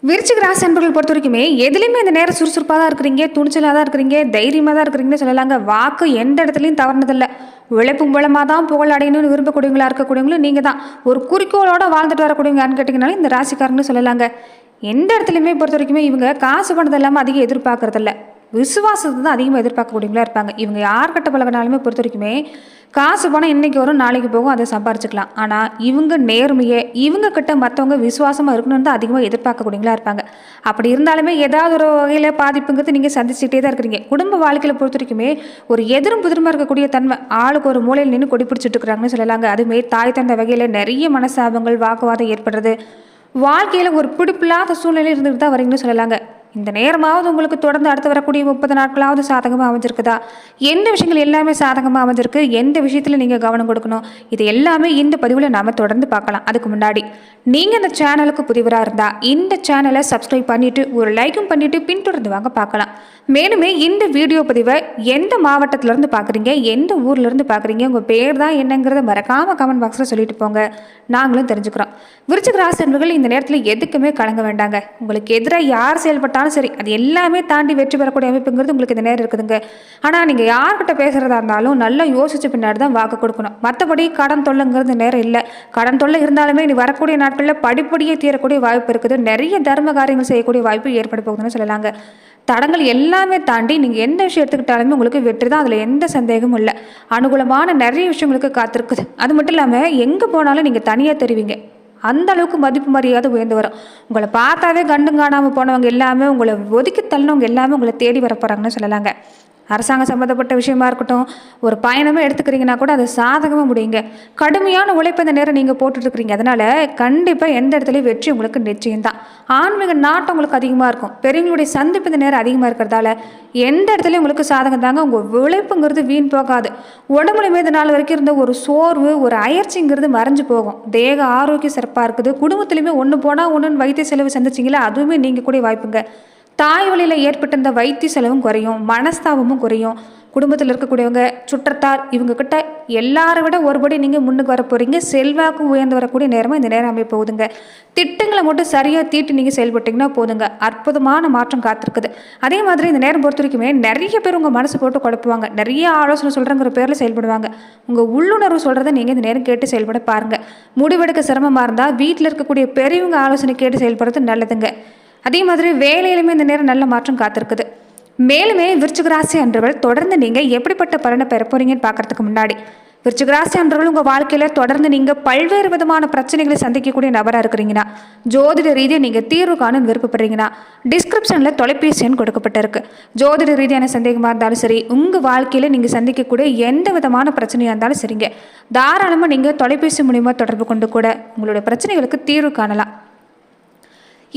விருச்சிக ராசி அன்பர்கள் பொறுத்த வரைக்குமே எதுலையுமே இந்த நேரம் சுறுசுறுப்பாக தான் இருக்கிறீங்க, துணிச்சலாக தான் இருக்கிறீங்க, தைரியமாக தான் இருக்கிறீங்கன்னு சொல்லலாங்க. வாக்கு எந்த இடத்துலையும் தவறுனதில்லை. உழைப்பு மூலமாக தான் புகழ் அடையணும்னு விரும்பக்கூடியவங்களா இருக்கக்கூடியவங்களும் நீங்கள் தான். ஒரு குறிக்கோளோட வாழ்ந்துட்டு வரக்கூடியவங்கன்னு கேட்டிங்கனாலும் இந்த ராசிக்காரங்கன்னு சொல்லலாங்க. எந்த இடத்துலையுமே பொறுத்த வரைக்குமே இவங்க காசு பணத்தை இல்லாமல் அதிகம் எதிர்பார்க்கறதில்ல. விசுவாசத்தை தான் அதிகமாக எதிர்பார்க்கக்கூடியவங்களா இருப்பாங்க. இவங்க யார்கிட்ட பழகினாலுமே பொறுத்த வரைக்குமே காசு பணம் இன்னைக்கு வரும் நாளைக்கு போகும், அதை சம்பாரிச்சுக்கலாம். ஆனால் இவங்க நேர்மையை இவங்க கிட்ட மற்றவங்க விசுவாசமாக இருக்கணும்னு தான் அதிகமாக எதிர்பார்க்கக்கூடியவங்களா இருப்பாங்க. அப்படி இருந்தாலுமே ஏதாவது ஒரு வகையில் பாதிப்புங்கிறது நீங்கள் சந்திச்சுட்டே தான் இருக்கிறீங்க. குடும்ப வாழ்க்கையில் பொறுத்த வரைக்குமே ஒரு எதிரும் புதிருமா இருக்கக்கூடிய தன்மை, ஆளுக்கு ஒரு மூலையில் நின்று கொடி பிடிச்சிட்டு இருக்கிறாங்கன்னு சொல்லலாங்க. அதுமே தாய் தந்த வகையில் நிறைய மனசாபங்கள் வாக்குவாதம் ஏற்படுறது, வாழ்க்கையில் ஒரு பிடிப்பில்லாத சூழ்நிலை இருந்துட்டு தான் வரீங்கன்னு சொல்லலாங்க. இந்த நேரமாவது உங்களுக்கு தொடர்ந்து அடுத்து வரக்கூடிய 30 நாட்களாவது சாதகமாக அமைஞ்சிருக்குதா? எந்த விஷயங்கள் எல்லாமே சாதகமாக அமைஞ்சிருக்கு, எந்த விஷயத்தில் நீங்கள் கவனம் கொடுக்கணும், இது எல்லாமே இந்த பதிவில் நாம் தொடர்ந்து பார்க்கலாம். அதுக்கு முன்னாடி நீங்கள் இந்த சேனலுக்கு புதிவராக இருந்தால் இந்த சேனலை சப்ஸ்கிரைப் பண்ணிவிட்டு ஒரு லைக்கும் பண்ணிவிட்டு பின்தொடர்ந்து வாங்க பார்க்கலாம். மேலுமே இந்த வீடியோ பதிவை எந்த மாவட்டத்திலேருந்து பார்க்குறீங்க, எந்த ஊர்லேருந்து பார்க்குறீங்க, உங்கள் பேர் தான் என்னங்கிறத மறக்காமல் கமெண்ட் பாக்ஸில் சொல்லிட்டு போங்க, நாங்களும் தெரிஞ்சுக்கிறோம். விருச்சிக ராசி அன்பர்கள் இந்த நேரத்தில் எதுக்குமே கலங்க வேண்டாங்க. உங்களுக்கு எதிராக யார் செயல்பட்டாலும் சரி, அது எல்லாமே தாண்டி வெற்றி பெறக்கூடிய அமைப்புங்கிறது உங்களுக்கு இந்த நேரம் இருக்குதுங்க. ஆனால் நீங்கள் யார்கிட்ட பேசுகிறதா இருந்தாலும் நல்லா யோசிச்சு பின்னாடி தான் வாக்கு கொடுக்கணும். மற்றபடி கடன் தொல்லைங்கிறது நேரம் இல்லை. கடன் தொல்லை இருந்தாலுமே நீ வரக்கூடிய நாட்களில் படிப்படியே தீரக்கூடிய வாய்ப்பு இருக்குது. நிறைய தர்ம காரியங்கள் செய்யக்கூடிய வாய்ப்பு ஏற்பட போகுதுன்னு சொல்லலாங்க. தடங்கள் எல்லாமே தாண்டி நீங்கள் எந்த விஷயம் எடுத்துக்கிட்டாலுமே உங்களுக்கு வெற்றி தான், அதில் எந்த சந்தேகமும் இல்லை. அனுகூலமான நிறைய விஷயங்களுக்கு காத்திருக்குது. அது மட்டும் இல்லாமல் எங்கே போனாலும் நீங்கள் தனியாக தெரிவிங்க, அந்த அளவுக்கு மதிப்பு மரியாதை உயர்ந்து வரும். உங்களை பார்த்தாவே கண்டும் காணாமல் போனவங்க எல்லாமே, உங்களை ஒதுக்கி தள்ளினவங்க எல்லாமே உங்களை தேடி வர போகிறாங்கன்னு சொல்லலாங்க. அரசாங்கம் சம்மந்தப்பட்ட விஷயமா இருக்கட்டும், ஒரு பயணமே எடுத்துக்கிறீங்கன்னா கூட அது சாதகமாக முடியுங்க. கடுமையான உழைப்பு இந்த நேரம் நீங்கள் போட்டுட்ருக்கிறீங்க. அதனால் கண்டிப்பாக எந்த இடத்துலையும் வெற்றி உங்களுக்கு நிச்சயம்தான். ஆன்மீக நாட்டம் உங்களுக்கு அதிகமாக இருக்கும். பெரியவங்களுடைய சந்திப்பு இந்த நேரம் அதிகமாக இருக்கிறதால எந்த இடத்துலையும் உங்களுக்கு சாதகம் தாங்க. உங்கள் உழைப்புங்கிறது வீண் போகாது. உடம்புலையுமே இந்த நாள் வரைக்கும் இருந்த ஒரு சோர்வு, ஒரு அயற்சிங்கிறது மறைஞ்சு போகும். தேக ஆரோக்கியம் சிறப்பாக இருக்குது. குடும்பத்துலையுமே ஒன்று போனால் ஒன்றுன்னு வைத்திய செலவு சந்திச்சிங்களா, அதுவுமே நீங்கள் கூட வாய்ப்புங்க. தாய் வழியில் ஏற்பட்ட இந்த வைத்திய செலவும் குறையும், மனஸ்தாபமும் குறையும். குடும்பத்தில் இருக்கக்கூடியவங்க, சுற்றத்தார், இவங்கக்கிட்ட எல்லாரை விட ஒருபடி நீங்கள் முன்னுக்கு வர போகிறீங்க. செல்வாக்கு உயர்ந்து வரக்கூடிய நேரமாக இந்த நேரம் அமைய போகுதுங்க. திட்டங்களை மட்டும் சரியாக தீட்டி நீங்கள் செயல்பட்டிங்கன்னா போதுங்க. அற்புதமான மாற்றம் காத்திருக்குது. அதே மாதிரி இந்த நேரம் பொறுத்த வரைக்குமே நிறைய பேர் உங்கள் மனசு போட்டு குழப்புவாங்க. நிறைய ஆலோசனை சொல்கிறங்கிற பேரில் செயல்படுவாங்க. உங்கள் உள்ளுணர்வு சொல்கிறத நீங்கள் இந்த நேரம் கேட்டு செயல்பட பாருங்கள். முடிவெடுக்க சிரமமாக இருந்தால் வீட்டில் இருக்கக்கூடிய பெரியவங்க ஆலோசனை கேட்டு செயல்படுறது நல்லதுங்க. அதே மாதிரி வேலையிலுமே இந்த நேரம் நல்ல மாற்றம் காத்திருக்குது. மேலுமே விருச்சிக ராசி அன்றவர்கள் தொடர்ந்து நீங்கள் எப்படிப்பட்ட பலனை பெற போறீங்கன்னு பார்க்கறதுக்கு முன்னாடி, விருச்சிக ராசி அன்றவர்கள் உங்கள் வாழ்க்கையில் தொடர்ந்து நீங்கள் பல்வேறு விதமான பிரச்சனைகளை சந்திக்கக்கூடிய நபராக இருக்கிறீங்கன்னா, ஜோதிட ரீதியாக நீங்கள் தீர்வு காண விருப்பப்படுறீங்கன்னா டிஸ்கிரிப்ஷனில் தொலைபேசி எண் கொடுக்கப்பட்டிருக்கு. ஜோதிட ரீதியான சந்தேகமாக இருந்தாலும் சரி, உங்கள் வாழ்க்கையில் நீங்கள் சந்திக்கக்கூடிய எந்த விதமான பிரச்சனையாக இருந்தாலும் சரிங்க, தாராளமாக நீங்கள் தொலைபேசி மூலிமா தொடர்பு கொண்டு கூட உங்களுடைய பிரச்சனைகளுக்கு தீர்வு காணலாம்.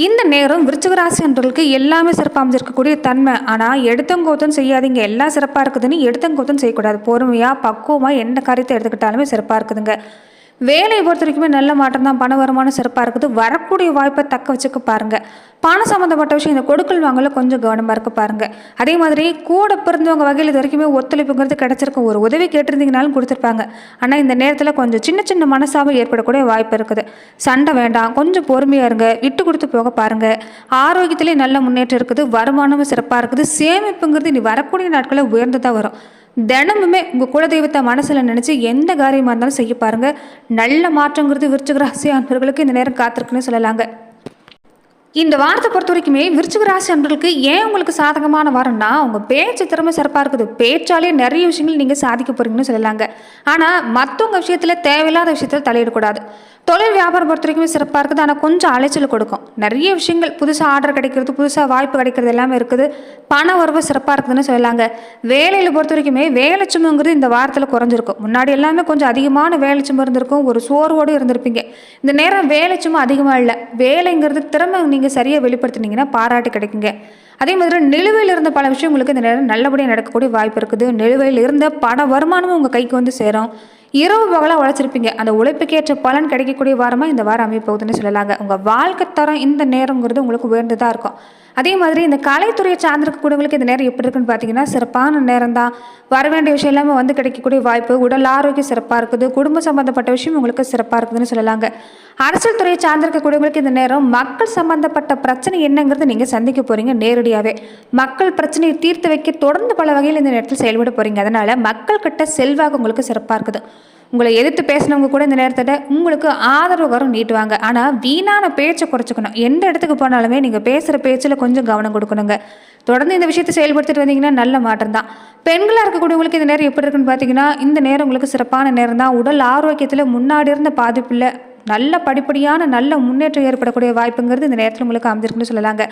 இந்த நேரம் விருச்சிக ராசி அன்பர்களுக்கு எல்லாமே சிறப்பாக அமைஞ்சிருக்கக்கூடிய தன்மை. ஆனால் எடுத்தங்கோத்தம் செய்யாதீங்க. எல்லாம் சிறப்பாக இருக்குதுன்னு எடுத்தங்கோத்தம் செய்யக்கூடாது. பொறுமையாக பக்குவமாக எந்த காரியத்தை எடுத்துக்கிட்டாலுமே சிறப்பாக இருக்குதுங்க. வேலையை பொறுத்த வரைக்குமே நல்ல மாற்றம் தான். பண வருமானம் சிறப்பாக இருக்குது. வரக்கூடிய வாய்ப்பை தக்க வச்சுக்க பாருங்கள். பணம் சம்மந்தப்பட்ட விஷயம் இந்த கொடுக்கல் வாங்கல கொஞ்சம் கவனமாக இருக்க பாருங்கள். அதே மாதிரி கூட பிறந்தவங்க வகையில் இது வரைக்குமே ஒத்துழைப்புங்கிறது கிடச்சிருக்கும். ஒரு உதவி கேட்டிருந்தீங்கனாலும் கொடுத்துருப்பாங்க. ஆனால் இந்த நேரத்தில் கொஞ்சம் சின்ன சின்ன மனசாவும் ஏற்படக்கூடிய வாய்ப்பு இருக்குது. சண்டை வேண்டாம், கொஞ்சம் பொறுமையாக இருங்க, விட்டு கொடுத்து போக பாருங்கள். ஆரோக்கியத்திலேயே நல்ல முன்னேற்றம் இருக்குது. வருமானமும் சிறப்பாக இருக்குது. சேமிப்புங்கிறது இனி வரக்கூடிய நாட்களில் உயர்ந்து தான் வரும். தினமுமே உங்கள் குலதெய்வத்தை மனசில் நினச்சி எந்த காரியமாக இருந்தாலும் செய்ய பாருங்கள். நல்ல மாற்றங்கிறது விருச்சிக ராசி அன்பர்களுக்கு இந்த நேரம் காத்திருக்குன்னு சொல்லலாங்க. இந்த வாரத்தை பொறுத்த வரைக்குமே விருச்சிக ராசி அன்பர்களுக்கு ஏன் உங்களுக்கு சாதகமான வாரம்னா, உங்கள் பேச்சு திறமை சிறப்பாக இருக்குது. பேச்சாலே நிறைய விஷயங்கள் நீங்கள் சாதிக்க போகிறீங்கன்னு சொல்லலாங்க. ஆனால் மற்றவங்க விஷயத்தில் தேவையில்லாத விஷயத்தில் தலையிடக்கூடாது. தொழில் வியாபாரம் பொறுத்த வரைக்குமே சிறப்பாக இருக்குது. ஆனால் கொஞ்சம் அலைச்சல் கொடுக்கும். நிறைய விஷயங்கள் புதுசாக ஆர்டர் கிடைக்கிறது, புதுசாக வாய்ப்பு கிடைக்கிறது எல்லாமே இருக்குது. பண வரவு சிறப்பாக இருக்குதுன்னு சொல்லலாங்க. வேலையில் பொறுத்த வரைக்குமே வேலைச்சுமைங்கிறது இந்த வாரத்தில் குறைஞ்சிருக்கும். முன்னாடி எல்லாமே கொஞ்சம் அதிகமான வேலைச்சுமை இருந்திருக்கும். ஒரு சோர்வோடு இருந்திருப்பீங்க. இந்த நேரம் வேலைச்சுமை அதிகமாக இல்லை. வேலைங்கிறது திறமை நீங்கள் சரியாக வெளிப்படுத்தினீங்கன்னா பாராட்டு கிடைக்குங்க. அதே மாதிரி நிலுவையில் இருந்த பல விஷயம் உங்களுக்கு இந்த நேரம் நல்லபடியாக நடக்கக்கூடிய வாய்ப்பு இருக்குது. நிலுவையில் இருந்த பண வருமானமும் உங்கள் கைக்கு வந்து சேரும். இரவு பகலாக உழைச்சிருப்பீங்க. அந்த உழைப்புக்கேற்ற பலன் கிடைக்கக்கூடிய வாரமாக இந்த வாரம் அமைப்போகுதுன்னு சொல்லலாங்க. உங்கள் வாழ்க்கை தரம் இந்த நேரங்கிறது உங்களுக்கு உயர்ந்து தான் இருக்கும். அதே மாதிரி இந்த கலைத்துறையை சார்ந்திருக்கக்கூடியவங்களுக்கு இந்த நேரம் எப்படி இருக்குன்னு பார்த்தீங்கன்னா சிறப்பான நேரம் தான். வர வேண்டிய விஷயம் எல்லாமே வந்து கிடைக்கக்கூடிய வாய்ப்பு. உடல் ஆரோக்கியம் சிறப்பாக இருக்குது. குடும்ப சம்பந்தப்பட்ட விஷயம் உங்களுக்கு சிறப்பாக இருக்குதுன்னு சொல்லலாங்க. அரசியல் துறையை சார்ந்திருக்கக்கூடியவங்களுக்கு இந்த நேரம் மக்கள் சம்பந்தப்பட்ட பிரச்சனை என்னங்கிறது நீங்கள் சந்திக்க போகிறீங்க. நேரடியாகவே மக்கள் பிரச்சனையை தீர்த்து வைக்க தொடர்ந்து பல வகையில் இந்த நேரத்தில் செயல்பட போகிறீங்க. அதனால் மக்கள்கிட்ட செல்வாக்கு உங்களுக்கு சிறப்பாக இருக்குது. உங்களை எதிர்த்து பேசினவங்க கூட இந்த நேரத்தில் உங்களுக்கு ஆதரவுகரம் நீட்டுவாங்க. ஆனால் வீணான பேச்சை குறைச்சிக்கணும். எந்த இடத்துக்கு போனாலுமே நீங்கள் பேசுகிற பேச்சில் கொஞ்சம் கவனம் கொடுக்கணுங்க. தொடர்ந்து இந்த விஷயத்தை செயல்படுத்திட்டு வந்தீங்கன்னா நல்ல மாற்றம் தான். பெண்களாக இருக்கக்கூடியவங்களுக்கு இந்த நேரம் எப்படி இருக்குன்னு பார்த்தீங்கன்னா, இந்த நேரம் உங்களுக்கு சிறப்பான நேரம் தான். உடல் ஆரோக்கியத்தில் முன்னாடி இருந்த பாதிப்பில் நல்ல படிப்படியான நல்ல முன்னேற்றம் ஏற்படக்கூடிய வாய்ப்புங்கிறது இந்த நேரத்தில் உங்களுக்கு அமைஞ்சிருக்குன்னு சொல்லலாங்க.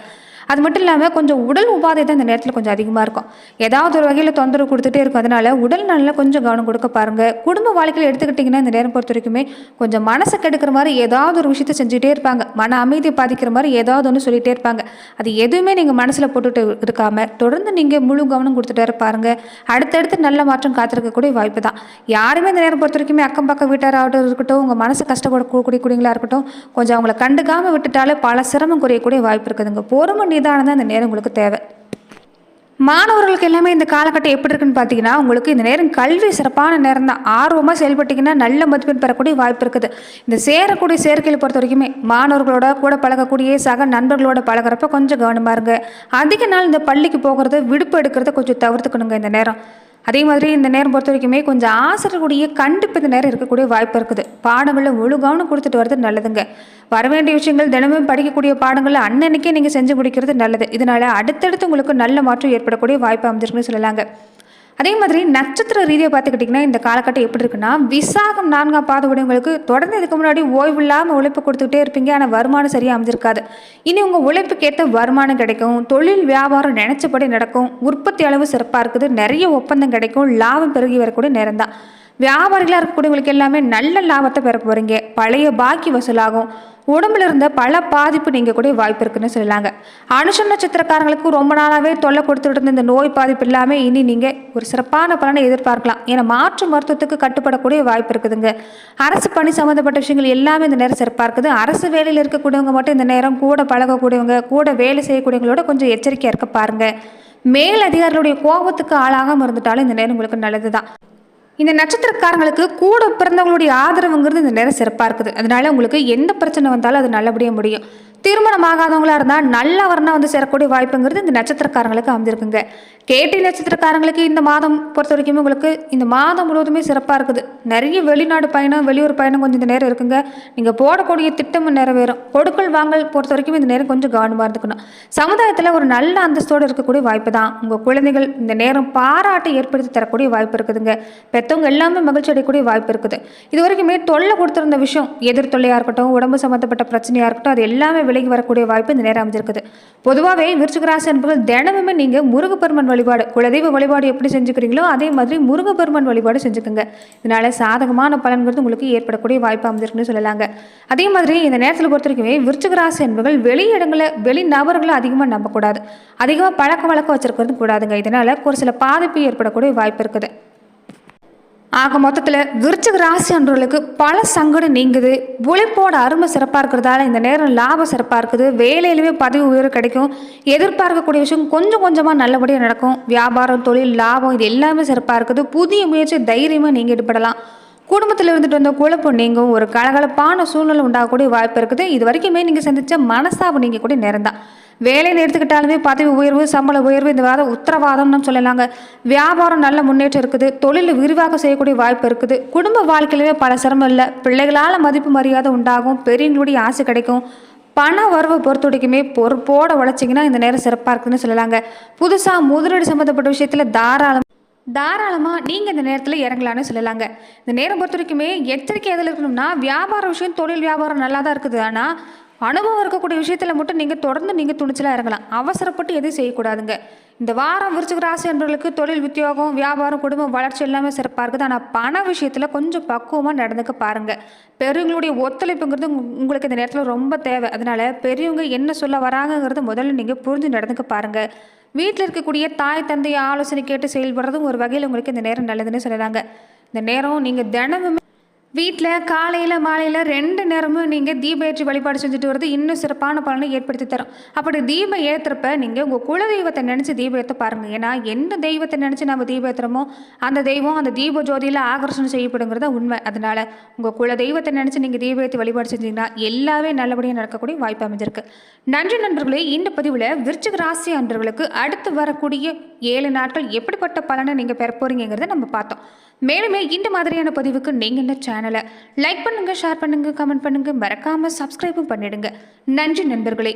அது மட்டும் இல்லாமல் கொஞ்சம் உடல் உபாதை தான் இந்த நேரத்தில் கொஞ்சம் அதிகமாக இருக்கும். ஏதாவது ஒரு வகையில் தொந்தரவு கொடுத்துட்டே இருக்கும். அதனால் உடல் நலில் கொஞ்சம் கவனம் கொடுக்க பாருங்கள். குடும்ப வாழ்க்கையில் எடுத்துக்கிட்டிங்கன்னா இந்த நேரம் பொறுத்த வரைக்குமே கொஞ்சம் மனசை கெடுக்கிற மாதிரி ஏதாவது ஒரு விஷயத்தை செஞ்சுட்டே இருப்பாங்க. மன அமைதியை பாதிக்கிற மாதிரி ஏதாவது ஒன்று சொல்லிகிட்டே இருப்பாங்க. அது எதுவுமே நீங்கள் மனசில் போட்டுட்டு இருக்காமல் தொடர்ந்து நீங்கள் முழு கவனம் கொடுத்துட்டு பாருங்கள். அடுத்தடுத்து நல்ல மாற்றம் காத்திருக்கக்கூடிய வாய்ப்பு தான். யாருமே இந்த நேரம் பொறுத்த வரைக்குமே அக்கம் பக்கம் வீட்டாராகட்டும் இருக்கட்டும், உங்கள் மனசு கஷ்டப்படக்கூடியவங்களா இருக்கட்டும், கொஞ்சம் அவங்கள கண்டுக்காமல் விட்டுட்டாலே பல சிரமம் குறையக்கூடிய வாய்ப்பு இருக்குதுங்க. பொறுமை நிதானம் தான் இந்த நேரம் உங்களுக்கு தேவை. மாணவர்களுக்கு எல்லாமே இந்த காலகட்டம் எப்படி இருக்குன்னு பார்த்தீங்கன்னா, உங்களுக்கு இந்த நேரம் கல்வி சிறப்பான நேரம் தான். ஆர்வமாக செயல்பட்டிங்கன்னா நல்ல மதிப்பெண் பெறக்கூடிய வாய்ப்பு இருக்குது. இந்த சேரக்கூடிய சேர்க்கையில் பொறுத்த வரைக்குமே மாணவர்களோட கூட பழகக்கூடிய சக நண்பர்களோட பழகிறப்ப கொஞ்சம் கவனமாக இருங்க. அதிக நாள் இந்த பள்ளிக்கு போகிறது விடுப்பு எடுக்கிறத கொஞ்சம் தவிர்த்துக்கணுங்க இந்த நேரம். அதே மாதிரி இந்த நேரம் பொறுத்த வரைக்குமே கொஞ்சம் ஆசிரியர்களுடைய கண்டிப்பு இந்த நேரம் இருக்கக்கூடிய வாய்ப்பு இருக்குது. பாடங்களில் முழு கவனம் கொடுத்துட்டு வர்றது நல்லதுங்க. வர வேண்டிய விஷயங்கள் தினமும் படிக்கக்கூடிய பாடங்களை அன்னன்னைக்கே நீங்கள் செஞ்சு முடிக்கிறது நல்லது. இதனால் அடுத்தடுத்து உங்களுக்கு நல்ல மாற்றம் ஏற்படக்கூடிய வாய்ப்பு அமைஞ்சிருக்குன்னு சொல்லலாங்க. அதே மாதிரி நட்சத்திர ரீதியாக பார்த்துக்கிட்டிங்கன்னா இந்த காலகட்டம் எப்படி இருக்குன்னா, விசாகம் 4ஆம் பாத உடையவங்களுக்கு தொடர்ந்து இதுக்கு முன்னாடி ஓய்வு இல்லாமல் உழைப்பு கொடுத்துக்கிட்டே இருப்பீங்க. ஆனால் வருமானம் சரியாக அமைஞ்சிருக்காது. இனி உங்கள் உழைப்புக்கேற்ற வருமானம் கிடைக்கும். தொழில் வியாபாரம் நினைச்சபடி நடக்கும். உற்பத்தி அளவு சிறப்பாக இருக்குது. நிறைய ஒப்பந்தம் கிடைக்கும். லாபம் பெருகி வரக்கூடிய நேரம் தான். வியாபாரிகளாக இருக்கக்கூடியவங்களுக்கு எல்லாமே நல்ல லாபத்தை பெற போகிறீங்க. பழைய பாக்கி வசூலாகும். உடம்புல இருந்த பல பாதிப்பு நீங்கள் கூட வாய்ப்பு இருக்குன்னு சொல்லலாங்க. அனுஷம் நட்சத்திரக்காரங்களுக்கு ரொம்ப நாளாகவே தொல்லை கொடுத்துட்டு இருந்த இந்த நோய் பாதிப்பு இல்லாமல் இனி நீங்கள் ஒரு சிறப்பான பலனை எதிர்பார்க்கலாம். ஏன்னா மாற்று மருத்துவத்துக்கு கட்டுப்படக்கூடிய வாய்ப்பு இருக்குதுங்க. அரசு பணி சம்மந்தப்பட்ட விஷயங்கள் எல்லாமே இந்த நேரம் சிறப்பாக இருக்குது. அரசு வேலையில் இருக்கக்கூடியவங்க மட்டும் இந்த நேரம் கூட பழகக்கூடியவங்க கூட வேலை செய்யக்கூடியவங்களோட கொஞ்சம் எச்சரிக்கையாக இருக்க பாருங்கள். மேல் அதிகாரிகளுடைய கோபத்துக்கு ஆளாகாமல் இருந்துட்டாலும் இந்த நேரம் உங்களுக்கு நல்லது தான். இந்த நட்சத்திரக்காரங்களுக்கு கூட பிறந்தவங்களுடைய ஆதரவுங்கிறது இந்த நேரம் சிறப்பாக இருக்குது. அதனால உங்களுக்கு எந்த பிரச்சனை வந்தாலும் அது நல்லபடியாக முடியும். திருமணம் ஆகாதவங்களா இருந்தால் நல்ல வரனாக வந்து சேரக்கூடிய வாய்ப்புங்கிறது இந்த நட்சத்திரக்காரங்களுக்கு அமைஞ்சிருக்குங்க. கேட்டி நட்சத்திரக்காரங்களுக்கு இந்த மாதம் பொறுத்த வரைக்குமே உங்களுக்கு இந்த மாதம் முழுவதுமே சிறப்பாக இருக்குது. நிறைய வெளிநாடு பயணம் வெளியூர் பயணம் கொஞ்சம் இந்த நேரம் இருக்குங்க. நீங்கள் போடக்கூடிய திட்டமும் நிறைவேறும். கொடுக்கல் வாங்கல் பொறுத்த வரைக்கும் இந்த நேரம் கொஞ்சம் கவனமாக இருந்துக்கணும். சமுதாயத்தில் ஒரு நல்ல அந்தஸ்தோடு இருக்கக்கூடிய வாய்ப்பு தான். உங்கள் குழந்தைகள் இந்த நேரம் பாராட்டை ஏற்படுத்தி தரக்கூடிய வாய்ப்பு இருக்குதுங்க. பெற்றவங்க எல்லாமே மகிழ்ச்சி அடையக்கூடிய வாய்ப்பு இருக்குது. இது வரைக்குமே தொல்லை கொடுத்துருந்த விஷயம் எதிர் தொல்லையாக இருக்கட்டும், உடம்பு சம்மந்தப்பட்ட பிரச்சனையாக இருக்கட்டும், அது எல்லாமே விலகி வரக்கூடிய வாய்ப்பு இந்த நேரம் அமைஞ்சிருக்குது. பொதுவாகவே விருச்சிக ராசி என்பவர்கள் தினமுமே நீங்கள் முருகப்பெருமான் வழிபாடு, குலதெய்வ வழிபாடு எப்படி செஞ்சுக்கிறீங்களோ அதே மாதிரி முருகப்பெருமான் வழிபாடு செஞ்சுக்கோங்க. இதனால சாதகமான பலன்கிறது உங்களுக்கு ஏற்படக்கூடிய வாய்ப்பு அமைஞ்சிருக்குன்னு சொல்லலாங்க. அதே மாதிரி இந்த நேரத்தில் பொறுத்த வரைக்குமே விருச்சிக ராசி என்பவர்கள் வெளி இடங்களை வெளி நபர்களை அதிகமாக நம்பக்கூடாது. அதிகமாக பழக்க வழக்கம் வச்சிருக்கிறது கூடாதுங்க. இதனால ஒரு சில பாதிப்பு ஏற்படக்கூடிய வாய்ப்பு இருக்குது. ஆக மொத்தத்தில் விருச்சிக ராசி அன்றவர்களுக்கு பல சங்கடம் நீங்குது. உழைப்போட அருமை சிறப்பாக இருக்கிறதால இந்த நேரம் லாபம் சிறப்பாக இருக்குது. வேலையிலுமே பதவி உயர்வு கிடைக்கும். எதிர்பார்க்கக்கூடிய விஷயம் கொஞ்சம் கொஞ்சமாக நல்லபடியாக நடக்கும். வியாபாரம் தொழில் லாபம் இது எல்லாமே சிறப்பாக இருக்குது. புதிய முயற்சி தைரியமாக நீங்கள் ஈடுபடலாம். குடும்பத்தில் இருந்துட்டு வந்த குழப்பம் நீங்கும். ஒரு கலகலப்பான சூழ்நிலை உண்டாகக்கூடிய வாய்ப்பு இருக்குது. இது வரைக்குமே நீங்கள் சந்தித்த மனஸ்தாபம் நீங்கள் கூட நேரம் தான். வேலைன்னு எடுத்துக்கிட்டாலுமே பதவி உயர்வு சம்பள உயர்வு இந்த வாரம் உத்தரவாதம்னு சொல்லலாங்க. வியாபாரம் நல்ல முன்னேற்றம் இருக்குது. தொழில் விரிவாக செய்யக்கூடிய வாய்ப்பு இருக்குது. குடும்ப வாழ்க்கையிலுமே பல சிரமம் இல்லை. பிள்ளைகளால் மதிப்பு மரியாதை உண்டாகும். பெரியவங்களுடைய ஆசை கிடைக்கும். பண வரவை பொறுத்த வரைக்குமே பொறுப்போட உழைச்சிங்கன்னா இந்த நேரம் சிறப்பாக இருக்குதுன்னு சொல்லலாங்க. புதுசாக முதலீடு சம்மந்தப்பட்ட விஷயத்தில் தாராளமாக நீங்கள் இந்த நேரத்தில் இறங்கலான்னு சொல்லலாங்க. இந்த நேரம் பொறுத்த வரைக்குமே எச்சரிக்கை எதில் இருக்கணும்னா, வியாபார விஷயம் தொழில் வியாபாரம் நல்லா தான் இருக்குது. ஆனால் அனுபவம் இருக்கக்கூடிய விஷயத்தில் மட்டும் நீங்கள் தொடர்ந்து நீங்கள் துணிச்சலாக இறங்கலாம். அவசரப்பட்டு எதுவும் செய்யக்கூடாதுங்க. இந்த வாரம் விருச்சிக ராசி என்பவர்களுக்கு தொழில் உத்தியோகம் வியாபாரம் குடும்பம் வளர்ச்சி எல்லாமே சிறப்பாக இருக்குது. ஆனால் பண விஷயத்தில் கொஞ்சம் பக்குவமாக நடந்துக்க பாருங்கள். பெரியவங்களுடைய ஒத்துழைப்புங்கிறது உங்களுக்கு இந்த நேரத்தில் ரொம்ப தேவை. அதனால் பெரியவங்க என்ன சொல்ல வராங்கங்கிறது முதல்ல நீங்கள் புரிஞ்சு நடந்துக்க பாருங்கள். வீட்டில் இருக்கக்கூடிய தாய் தந்தையை ஆலோசனை கேட்டு செயல்படுறதும் ஒரு வகையில் உங்களுக்கு இந்த நேரம் நல்லதுன்னு சொல்லலாங்க. இந்த நேரம் நீங்கள் தினமுமே வீட்டில் காலையில் மாலையில் 2 நேரமும் நீங்கள் தீப ஏற்றி வழிபாடு செஞ்சுட்டு வரது இன்னும் சிறப்பான பலனை ஏற்படுத்தி தரும். அப்படி தீபம் ஏற்றுறப்ப நீங்கள் உங்கள் குலதெய்வத்தை நினச்சி தீபம் ஏற்ற பாருங்கள். ஏன்னா எந்த தெய்வத்தை நினச்சி நம்ம தீபம் ஏற்றுறோமோ அந்த தெய்வம் அந்த தீப ஜோதியில் ஆகர்ஷணம் செய்யப்படுங்கிறத உண்மை. அதனால் உங்கள் குலதெய்வத்தை நினச்சி நீங்கள் தீபம் ஏற்றி வழிபாடு செஞ்சீங்கன்னா எல்லாமே நல்லபடியாக நடக்கக்கூடிய வாய்ப்பு அமைஞ்சிருக்கு. நன்றி நண்பர்களே. இந்த பதிவில் விருச்சிக ராசி அன்பர்களுக்கு அடுத்து வரக்கூடிய 7 நாட்கள் எப்படிப்பட்ட பலனை நீங்கள் பெற போறீங்கிறத நம்ம பார்த்தோம். மேலுமே இந்த மாதிரியான பதிவுக்கு நீங்கள் இந்த சேனலை லைக் பண்ணுங்கள், ஷேர் பண்ணுங்கள், கமெண்ட் பண்ணுங்கள், மறக்காமல் சப்ஸ்கிரைபும் பண்ணிடுங்க. நன்றி நண்பர்களே.